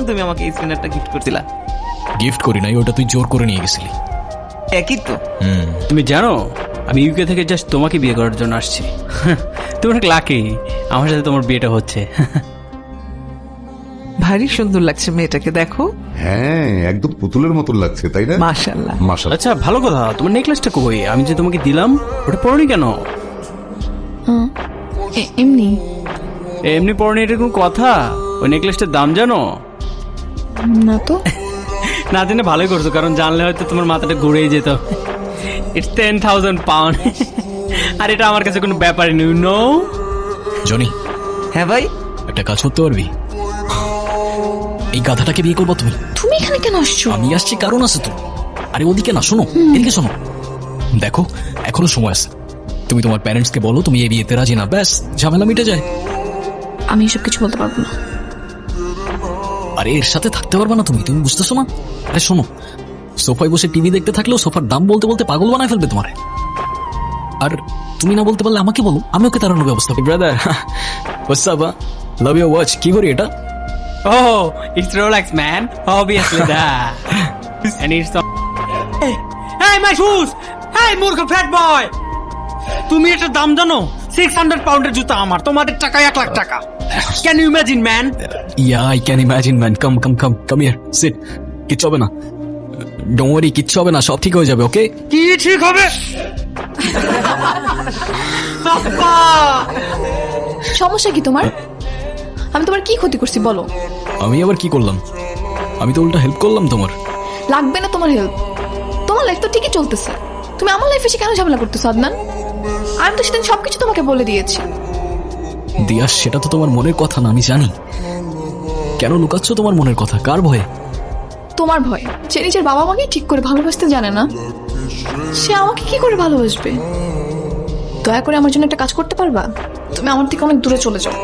তুমি আমাকে এই স্পিনারটা গিফট করছিলা। গিফট করি নাই, ওটা তুই জোর করে নিয়ে গেছিলি। একই তো। তুমি জানো আমি ইউকে থেকে জাস্ট তোমাকে বিয়ে করার জন্য আসছি। তুমি অনেক লাকি, আমার সাথে তোমার বিয়েটা হচ্ছে। ভারী সুন্দর লাগছে মেয়েটাকে, দেখো। হ্যাঁ, একদম পুতুলের মতন লাগছে, তাই না? মাশাআল্লাহ। মাশাআল্লাহ। আচ্ছা ভালো কথা, তোমার নেকলেসটা কই? আমি যে তোমাকে দিলাম ওটা পরনি কেন? এমনি। এমনি পরনি, এটা কোনো কথা? ওই নেকলেসটার দাম জানো? না তো। না জেনে ভালোই করছো, কারণ জানলে হয়তো তোমার মাথাটা ঘুরেই যেত। It's 10,000 pound. আর এটা আমার কাছে কোনো ব্যাপারই নেই, নো। জনি, হ্যাঁ ভাই। একটা কাজ করতে পারবি? এই গাধাটাকে বিয়ে করবো তুমি? তুমি এখানে কেন আসছো? আমি আসছি কারণ আছে তো। আরে ওদিকে না, শোনো, এদিকে শোনো। দেখো এখনো সময় আছে, তুমি তোমার প্যারেন্টসকে বলো তুমি এই বিয়েতে রাজি না, ব্যাস ঝামেলা মিটে যায়। আমি এসব কিছু বলতে পারবো না। আরে এর সাথে থাকতে পারবে না তুমি, তুমি বুঝতেছো না? আরে শোনো, সোফায় বসে টিভি দেখতে থাকলেও সোফার দাম বলতে বলতে পাগল বানায় ফেলবে তোমার। আর তুমি না বলতে পারলে আমাকে বলো, আমি ওকে তাড়ানোর ব্যবস্থা করি। Brother, what's up? Love your watch. কি করি এটা? oh, it's Rolex, man. Obviously that. And it's the... Hey, my shoes! Hey, মূর্খ fat boy! তুমি এটার দাম জানো? 600 পাউন্ডের জুতা আমার, তোমাদের টাকা 1 লাখ টাকা। Can you imagine, man? Yeah, I can imagine, man. Come here, sit. কিচ্ছু হবে না, ডোন্ট ওয়ারি, কিচ্ছু হবে না, সব ঠিক হয়ে যাবে, ওকে? কি ঠিক হবে? সমস্যা কি তোমার? আমি তোমার কি ক্ষতি করছি বলো? আমি আবার কি করলাম? আমি তো উল্টা হেল্প করলাম তোমার। লাগবে না তোমার হেল্প, তোমার লাইফ তো ঠিকই চলতেছে। তুমি আমার লাইফে এসে কেন ঝামেলা করতেছো আদনান? আমি তো সেদিন সবকিছু তোমাকে বলে দিয়েছি। দিয়া, সেটা তো তোমার মনের কথা না, আমি জানি। কেন লুকাচ্ছ তোমার মনের কথা? কার ভয়ে? তোমার ভয়। সে নিজের বাবা মাকে ঠিক করে ভালোবাসতে জানে না, সে আমাকে কি করে ভালোবাসবে? দয়া করে আমার জন্য একটা কাজ করতে পারবা? তুমি আমার থেকে অনেক দূরে চলে যাও।